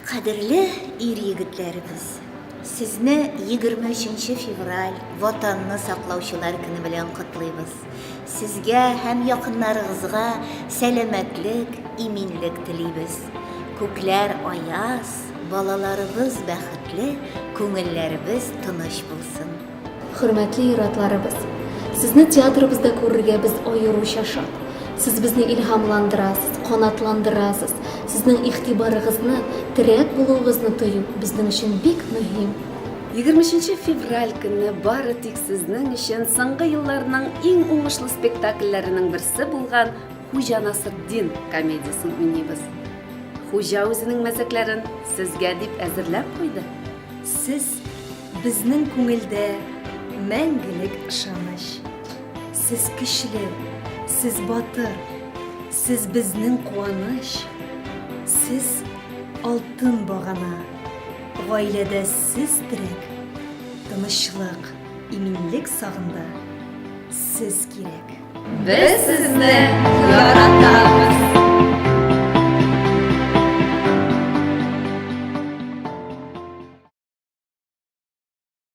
Qadrli ир-егетләребез, сезне 23 февраль ватанны саклаучылар көне белән котлыйбыз. Сезгә һәм якыннарыгызга сәламәтлек, иминлек телибез. Күкләр аяз, балаларыбыз бәхетле, күңелләребез тыныч булсын. Hürmetli иратларыбыз, сезне театрыбызда күрергә без аеруча шат. Siz bizni ilhamlandırasız, qanatlандырасыз. Sizning игътибарыгызны, терәк булуыгызны тою безнең өчен бик мөһим. 23 февраль көне бары тик сезнең өчен соңгы елларның иң уңышлы спектакльләренең берсе булган Хуҗа Насретдин комедиясын уйныйбыз. Хуҗа үзенең мәзәкләрен сезгә дип әзерләп куйды. Siz bizning күңелдә мәңгелек ышаныч. Siz көчле, siz батыр, siz bizning куаныч. Siz алтын багана. Гаиләдә siz терәк. Тынычлык, иминлек сагында siz кирәк. Без сезне яратабыз.